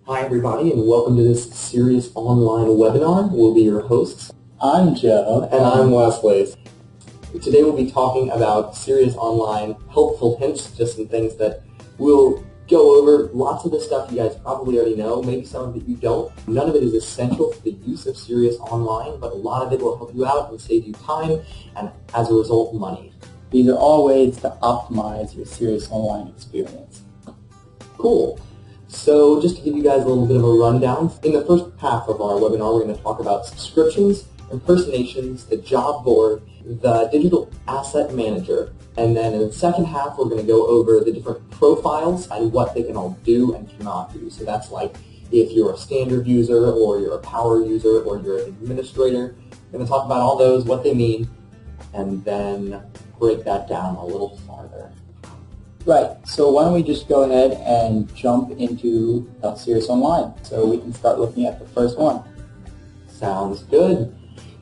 Hi everybody, and welcome to this Serious Online webinar. We'll be your hosts. I'm Joe. And I'm Wesley. Today we'll be talking about Serious Online helpful hints, just some things that we'll go over. Lots of the stuff you guys probably already know, maybe some of it you don't. None of it is essential for the use of Serious Online, but a lot of it will help you out and save you time, and as a result, money. These are all ways to optimize your Serious Online experience. Cool. So just to give you guys a little bit of a rundown, in the first half of our webinar, we're going to talk about subscriptions, impersonations, the job board, the digital asset manager, and then in the second half, we're going to go over the different profiles and what they can all do and cannot do. So that's like if you're a standard user or you're a power user or you're an administrator. We're going to talk about all those, what they mean, and then break that down a little farther. Right, so why don't we just go ahead and jump into Serious Online so we can start looking at the first one. Sounds good.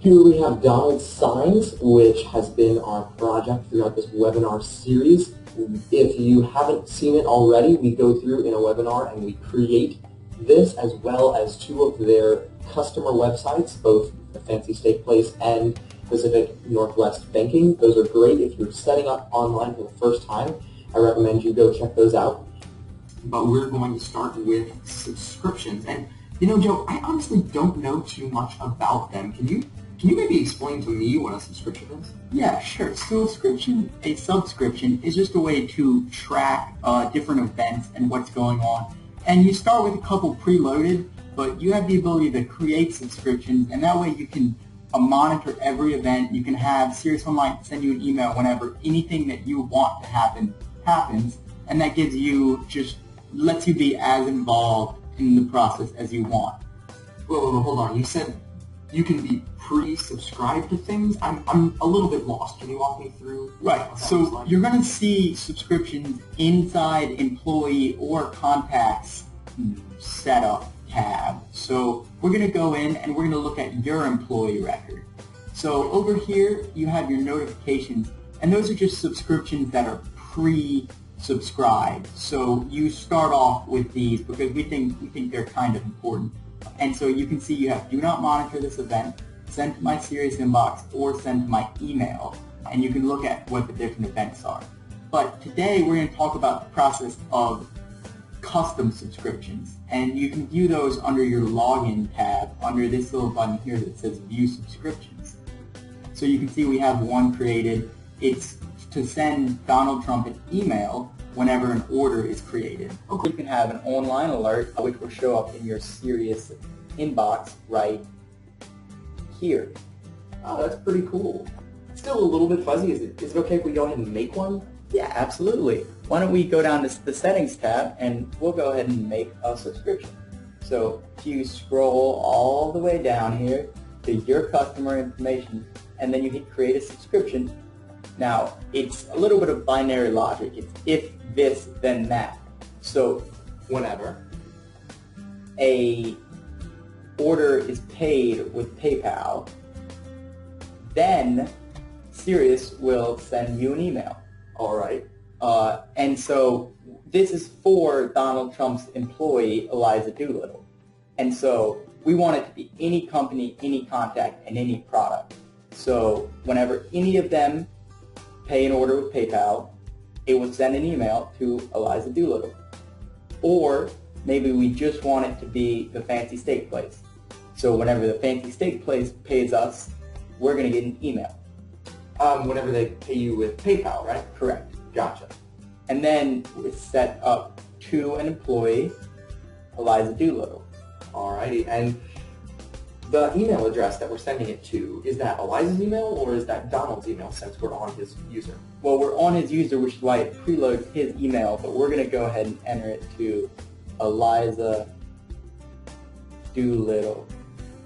Here we have Donald's Signs, which has been our project throughout this webinar series. If you haven't seen it already, we go through in a webinar and we create this as well as two of their customer websites, both the Fancy Steak Place and Pacific Northwest Banking. Those are great if you're setting up online for the first time. I recommend you go check those out. But we're going to start with subscriptions. And you know, Joe, I honestly don't know too much about them. Can you maybe explain to me what a subscription is? Yeah, sure. So a subscription is just a way to track different events and what's going on. And you start with a couple preloaded, but you have the ability to create subscriptions, and that way you can monitor every event. You can have Serious Online send you an email whenever anything that you want to happen happens, and that gives you lets you be as involved in the process as you want. Whoa, hold on. You said you can be pre-subscribed to things? I'm a little bit lost. Can you walk me through? Right. So you're going to see subscriptions inside employee or contacts setup tab. So we're going to go in and we're going to look at your employee record. So over here you have your notifications, and those are just subscriptions that are pre-subscribed. So you start off with these because we think they're kind of important. And so you can see you have do not monitor this event, send to my Serious inbox, or send to my email. And you can look at what the different events are. But today we're going to talk about the process of custom subscriptions. And you can view those under your login tab under this little button here that says view subscriptions. So you can see we have one created. It's to send Donald Trump an email whenever an order is created. Okay. You can have an online alert which will show up in your Serious inbox right here. Oh, that's pretty cool. It's still a little bit fuzzy. Is it okay if we go ahead and make one? Yeah, absolutely. Why don't we go down to the settings tab and we'll go ahead and make a subscription. So if you scroll all the way down here to your customer information and then you hit create a subscription. Now, it's a little bit of binary logic. It's if this, then that. So whenever a order is paid with PayPal, then Serious will send you an email. All right. And so this is for Donald Trump's employee, Eliza Doolittle. And so we want it to be any company, any contact, and any product. So whenever any of them pay an order with PayPal, it will send an email to Eliza Doolittle. Or maybe we just want it to be the Fancy Steak Place. So whenever the Fancy Steak Place pays us, we're going to get an email. Whenever they pay you with PayPal, right? Correct. Gotcha. And then it's set up to an employee, Eliza Doolittle. Alrighty. And the email address that we're sending it to, is that Eliza's email or is that Donald's email since we're on his user? Well, we're on his user, which is why it preloads his email, but we're going to go ahead and enter it to Eliza Doolittle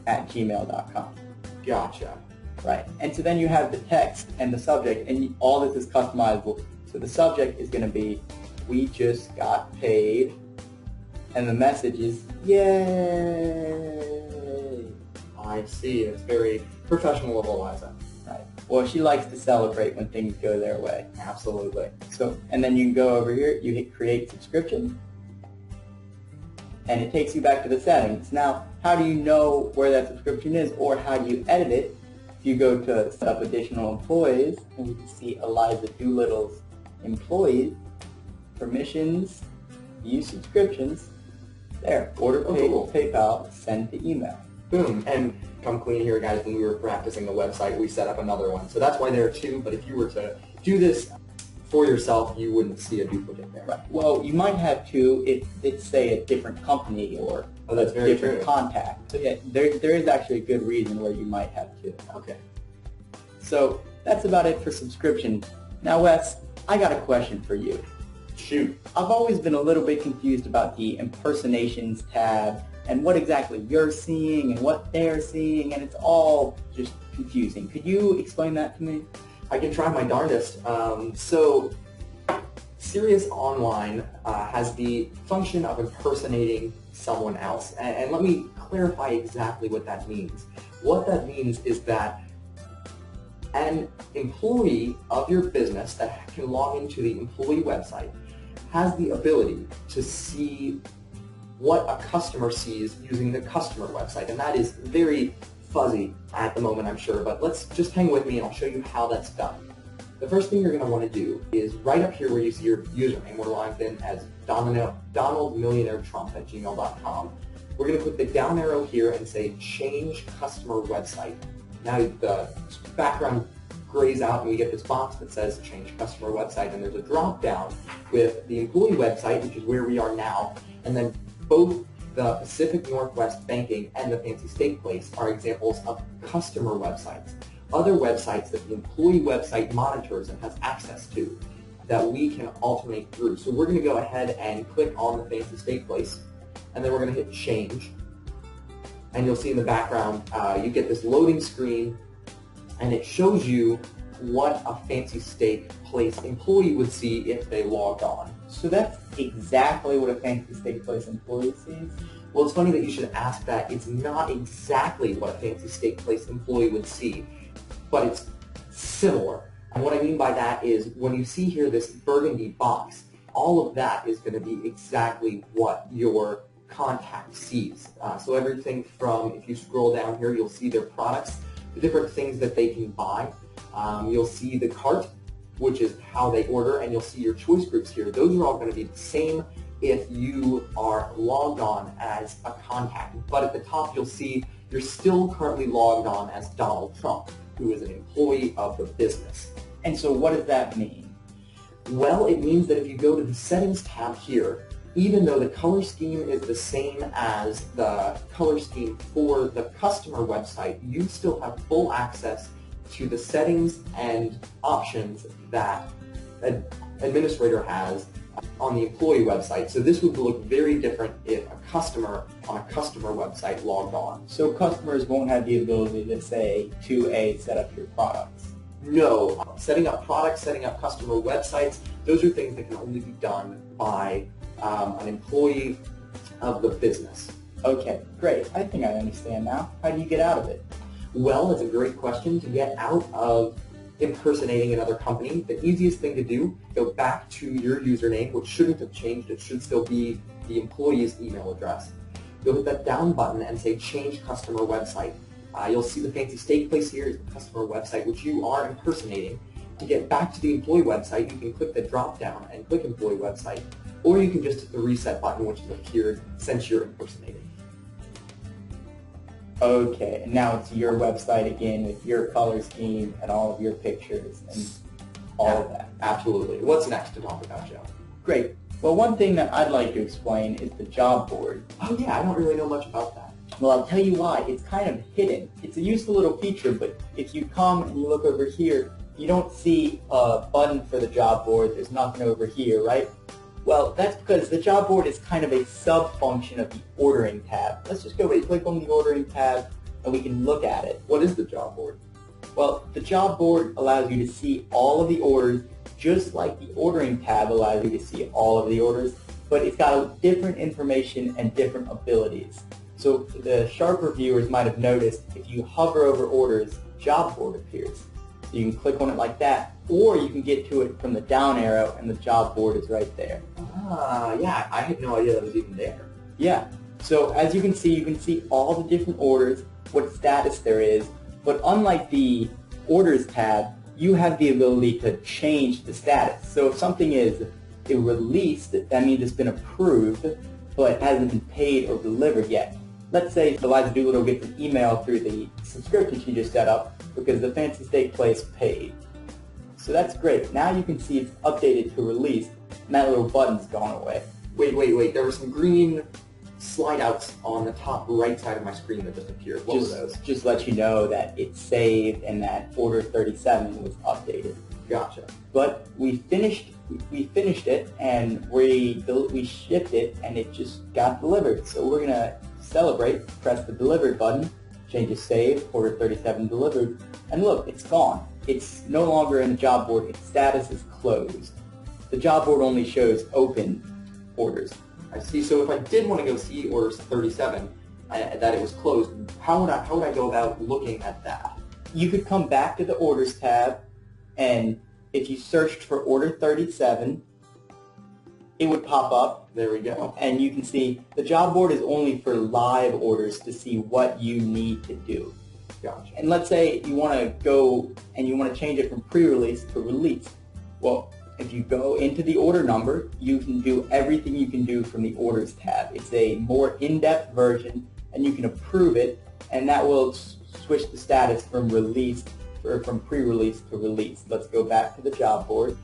at gmail.com. Gotcha. Right. And so then you have the text and the subject, and all this is customizable. So the subject is going to be, we just got paid, and the message is, yay! I see. It's very professional of Eliza. Right. Well, she likes to celebrate when things go their way. Absolutely. So, and then you can go over here, you hit create subscription, and it takes you back to the settings. Now, how do you know where that subscription is, or how do you edit it? If you go to set up additional employees, and you can see Eliza Doolittle's employees, permissions, view subscriptions, there, order PayPal, send to email. Boom. And come clean here, guys, when we were practicing the website, we set up another one. So that's why there are two, but if you were to do this for yourself, you wouldn't see a duplicate there. Right. Well, you might have two if it's, say, a different company or that's a different contact. So yeah, there is actually a good reason where you might have two. Okay. So that's about it for subscription. Now, Wes, I got a question for you. Shoot. I've always been a little bit confused about the impersonations tab and what exactly you're seeing and what they're seeing, and it's all just confusing. Could you explain that to me? I can try my darndest. So Cyrious Online has the function of impersonating someone else. And let me clarify exactly what that means. What that means is that an employee of your business that can log into the employee website has the ability to see what a customer sees using the customer website. And that is very fuzzy at the moment, I'm sure, but let's just hang with me and I'll show you how that's done. The first thing you're going to want to do is right up here where you see your username, we're logged in as DonaldMillionaireTrump@gmail.com. We're going to click the down arrow here and say change customer website. Now the background grays out and we get this box that says change customer website, and there's a drop down with the employee website, which is where we are now, and then both the Pacific Northwest Banking and the Fancy Steak Place are examples of customer websites. Other websites that the employee website monitors and has access to that we can alternate through. So we're going to go ahead and click on the Fancy Steak Place, and then we're going to hit change. And you'll see in the background, you get this loading screen, and it shows you what a Fancy Steak Place employee would see if they logged on. So that's exactly what a Fancy Steak Place employee sees? Well, it's funny that you should ask that. It's not exactly what a Fancy Steak Place employee would see, but it's similar. And what I mean by that is when you see here this burgundy box, all of that is going to be exactly what your contact sees. So everything from, if you scroll down here, you'll see their products, the different things that they can buy. You'll see the cart, which is how they order, and you'll see your choice groups here. Those are all going to be the same if you are logged on as a contact. But at the top, you'll see you're still currently logged on as Donald Trump, who is an employee of the business. And so what does that mean? Well, it means that if you go to the settings tab here, even though the color scheme is the same as the color scheme for the customer website, you still have full access to the settings and options that an administrator has on the employee website. So this would look very different if a customer on a customer website logged on. So customers won't have the ability to say 2A, set up your products. No. Setting up products, setting up customer websites, those are things that can only be done by an employee of the business. Okay, great. I think I understand now. How do you get out of it? Well, that's a great question. To get out of impersonating another company, the easiest thing to do, go back to your username, which shouldn't have changed. It should still be the employee's email address. You'll hit that down button and say change customer website. You'll see the Fancy Steak Place here is the customer website, which you are impersonating. To get back to the employee website, you can click the drop down and click employee website, or you can just hit the reset button, which has appeared since you're impersonating. Okay, and now it's your website again with your color scheme and all of your pictures and all of that. Absolutely. What's next to talk about, Joe? Great. Well, one thing that I'd like to explain is the job board. Oh yeah, I don't really know much about that. Well, I'll tell you why. It's kind of hidden. It's a useful little feature, but if you come and you look over here, you don't see a button for the job board. There's nothing over here, right? Well, that's because the job board is kind of a sub-function of the ordering tab. Let's just go and click on the ordering tab and we can look at it. What is the job board? Well, the job board allows you to see all of the orders just like the ordering tab allows you to see all of the orders, but it's got different information and different abilities. So the sharper viewers might have noticed if you hover over orders, job board appears. So you can click on it like that, or you can get to it from the down arrow and the job board is right there. Yeah, I had no idea that was even there. Yeah, So as you can see all the different orders, what status there is, but unlike the Orders tab, you have the ability to change the status. So if something is released, that means it's been approved, but hasn't been paid or delivered yet. Let's say Eliza Doolittle gets an email through the subscription she just set up because the fancy steak place paid. So that's great. Now you can see it's updated to released, and that little button's gone away. Wait. There were some green slide outs on the top right side of my screen that just appeared. What were those? Just let you know that it's saved and that Order 37 was updated. Gotcha. But we finished it and we shipped it and it just got delivered. So we're gonna celebrate, press the delivered button, change it save, Order 37 delivered, and look, it's gone. It's no longer in the job board, its status is closed. The job board only shows open orders. I see. So if I did want to go see Orders 37, that it was closed, how would I go about looking at that? You could come back to the Orders tab, and if you searched for Order 37, it would pop up. There we go. And you can see the job board is only for live orders to see what you need to do. Gotcha. And let's say you want to go and you want to change it from pre-release to release. Well, if you go into the order number, you can do everything you can do from the Orders tab. It's a more in-depth version, and you can approve it, and that will switch the status from released or from pre-release to release. Let's go back to the job board,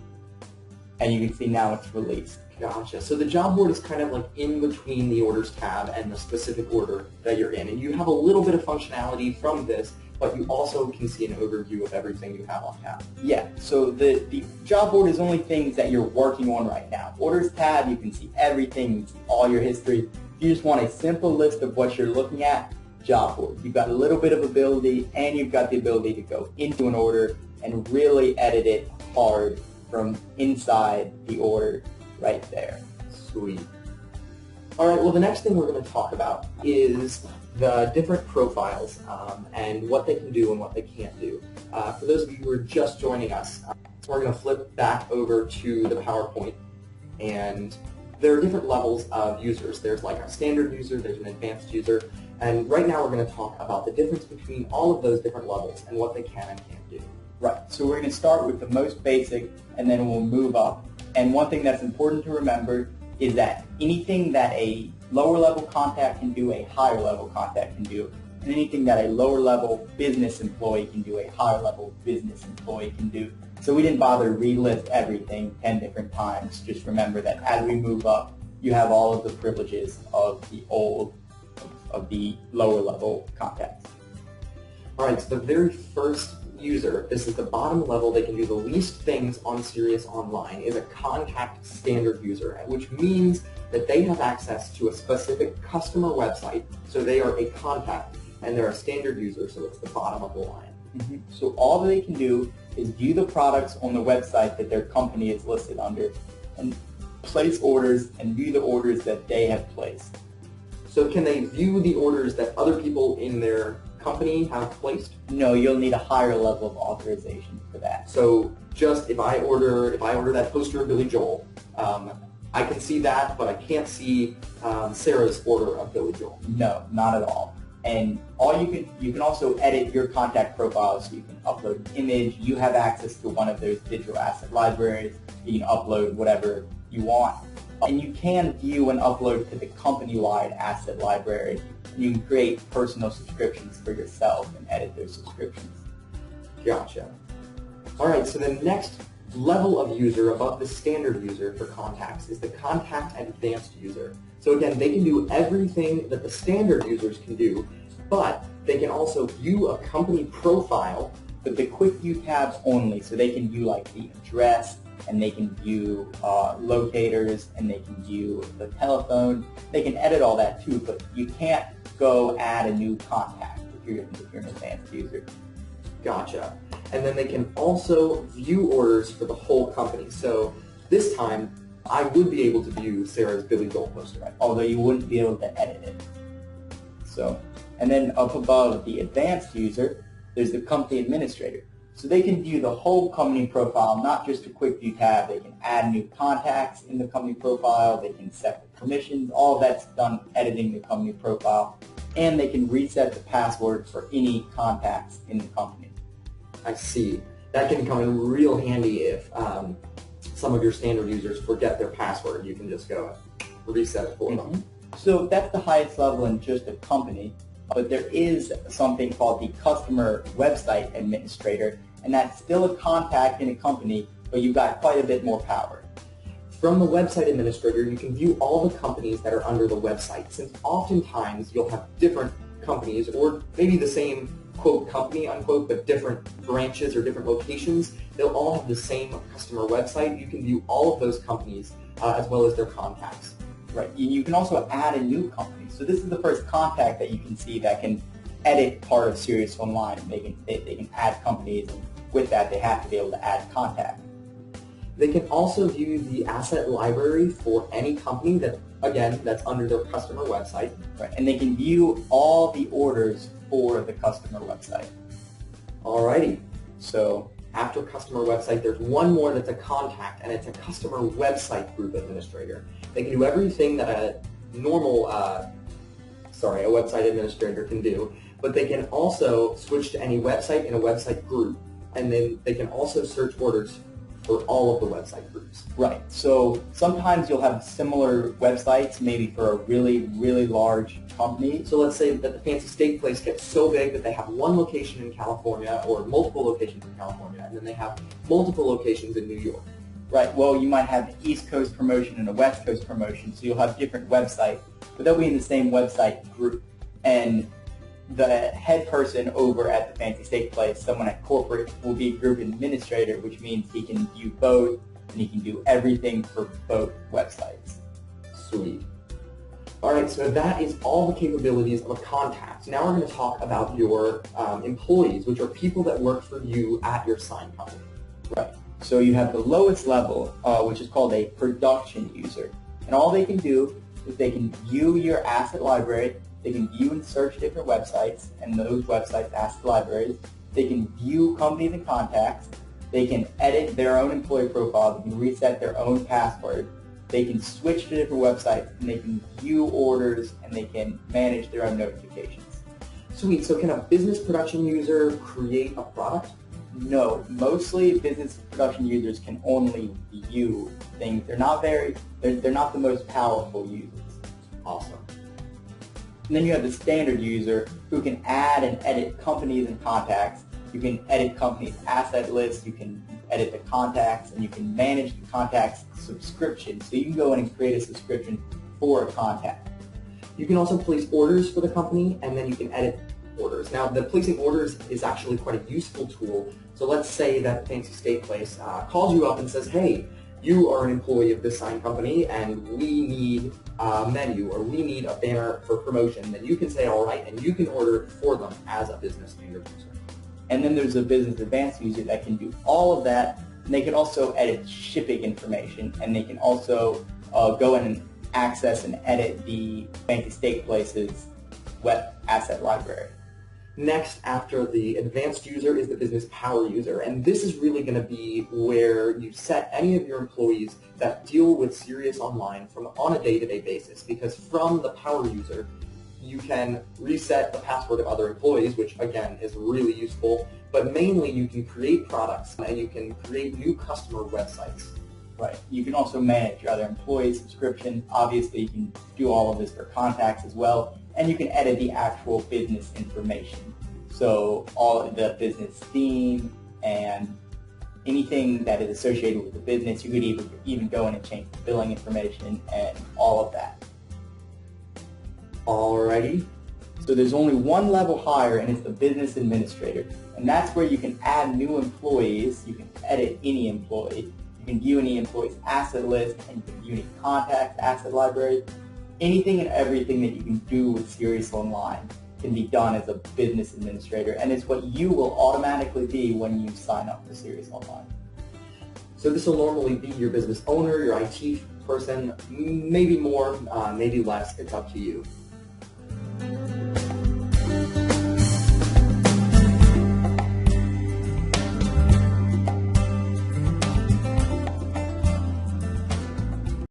and you can see now it's released. Gotcha. So the job board is kind of like in between the Orders tab and the specific order that you're in, and you have a little bit of functionality from this, but you also can see an overview of everything you have on tap. Yeah, so the job board is only things that you're working on right now. Orders tab, you can see everything, you can see all your history. If you just want a simple list of what you're looking at, job board. You've got a little bit of ability, and you've got the ability to go into an order and really edit it hard from inside the order right there. Sweet. All right, well, the next thing we're going to talk about is the different profiles and what they can do and what they can't do. For those of you who are just joining us, we're going to flip back over to the PowerPoint, and there are different levels of users. There's like a standard user, there's an advanced user, and right now we're going to talk about the difference between all of those different levels and what they can and can't do. Right, so we're going to start with the most basic, and then we'll move up. And one thing that's important to remember is that anything that a lower level contact can do, a higher level contact can do. And anything that a lower level business employee can do, a higher level business employee can do. So we didn't bother to relist everything 10 different times. Just remember that as we move up, you have all of the privileges of the lower level contacts. All right, so the very first user, this is the bottom level, they can do the least things on Cyrious Online, is a contact standard user, which means that they have access to a specific customer website, so they are a contact, and they're a standard user, so it's the bottom of the line. Mm-hmm. So all they can do is view the products on the website that their company is listed under, and place orders and view the orders that they have placed. So can they view the orders that other people in their company have placed? No, you'll need a higher level of authorization for that. So just if I order that poster of Billy Joel, I can see that, but I can't see Sarah's order of Billy Joel. No, not at all. And you can also edit your contact profile, so you can upload an image. You have access to one of those digital asset libraries. You can upload whatever you want. And you can view and upload to the company-wide asset library. You can create personal subscriptions for yourself and edit those subscriptions. Gotcha. All right, so the next level of user above the standard user for contacts is the contact advanced user. So again, they can do everything that the standard users can do, but they can also view a company profile with the quick view tabs only. So they can view like the address, and they can view locators, and they can view the telephone. They can edit all that too, but you can't go add a new contact if you're an advanced user. Gotcha. And then they can also view orders for the whole company. So this time, I would be able to view Sarah's Billy Joel poster, right? Although you wouldn't be able to edit it. So, and then up above the advanced user, there's the company administrator. So they can view the whole company profile, not just a quick view tab. They can add new contacts in the company profile. They can set the permissions. All of that's done editing the company profile, and they can reset the password for any contacts in the company. I see. That can come in real handy if some of your standard users forget their password. You can just go and reset it for them. So that's the highest level in just a company, but there is something called the customer website administrator, and that's still a contact in a company, but you've got quite a bit more power. From the website administrator, you can view all the companies that are under the website, since oftentimes you'll have different companies, or maybe the same quote company unquote, but different branches or different locations. They'll all have the same customer website. You can view all of those companies as well as their contacts. Right. You can also add a new company. So this is the first contact that you can see that can edit part of Cyrious Online. They can add companies, and with that they have to be able to add contact. They can also view the asset library for any company that, again, that's under their customer website. Right. And they can view all the orders for the customer website. Alrighty. So after customer website, there's one more that's a contact, and it's a customer website group administrator. They can do everything that a normal, a website administrator can do, but they can also switch to any website in a website group, and then they can also search orders for all of the website groups. Right. So sometimes you'll have similar websites, maybe for a really, really large company. So let's say that the fancy steak place gets so big that they have one location in California or multiple locations in California, and then they have multiple locations in New York. Right. Well, you might have an East Coast promotion and a West Coast promotion, so you'll have different websites, but they'll be in the same website group. And the head person over at the fancy steak place, someone at corporate, will be group administrator, which means he can view both and he can do everything for both websites. Sweet. Alright, so that is all the capabilities of a contact. Now we're going to talk about your employees, which are people that work for you at your sign company. Right. So you have the lowest level, which is called a production user. And all they can do is they can view your asset library. They can view and search different websites, and those websites asset libraries. They can view companies and contacts. They can edit their own employee profile. They can reset their own password. They can switch to different websites, and they can view orders, and they can manage their own notifications. Sweet. So can a business production user create a product? No, mostly business production users can only view things. They're not the most powerful users. Awesome. And then you have the standard user who can add and edit companies and contacts. You can edit companies' asset lists, you can edit the contacts, and you can manage the contacts' subscription. So you can go in and create a subscription for a contact. You can also place orders for the company, and then you can edit orders. Now, the placing orders is actually quite a useful tool. So let's say that fancy steak place calls you up and says, hey, you are an employee of this sign company, and we need a menu, or we need a banner for promotion. Then you can say, all right, and you can order it for them as a business standard user. And then there's a business advanced user that can do all of that, and they can also edit shipping information, and they can also go in and access and edit the fancy steak place's web asset library. Next, after the advanced user, is the business power user, and this is really going to be where you set any of your employees that deal with Cyrious Online on a day-to-day basis, because from the power user, you can reset the password of other employees, which again is really useful, but mainly you can create products and you can create new customer websites. Right. You can also manage your other employees' subscription. Obviously, you can do all of this for contacts as well. And you can edit the actual business information. So all of the business theme and anything that is associated with the business, you could even go in and change the billing information and all of that. Alrighty. So there's only one level higher, and it's the business administrator. And that's where you can add new employees. You can edit any employee. You can view any employee's asset list, and you can view any contacts, asset library. Anything and everything that you can do with Cyrious Online can be done as a business administrator, and it's what you will automatically be when you sign up for Cyrious Online. So this will normally be your business owner, your IT person, maybe more, maybe less. It's up to you.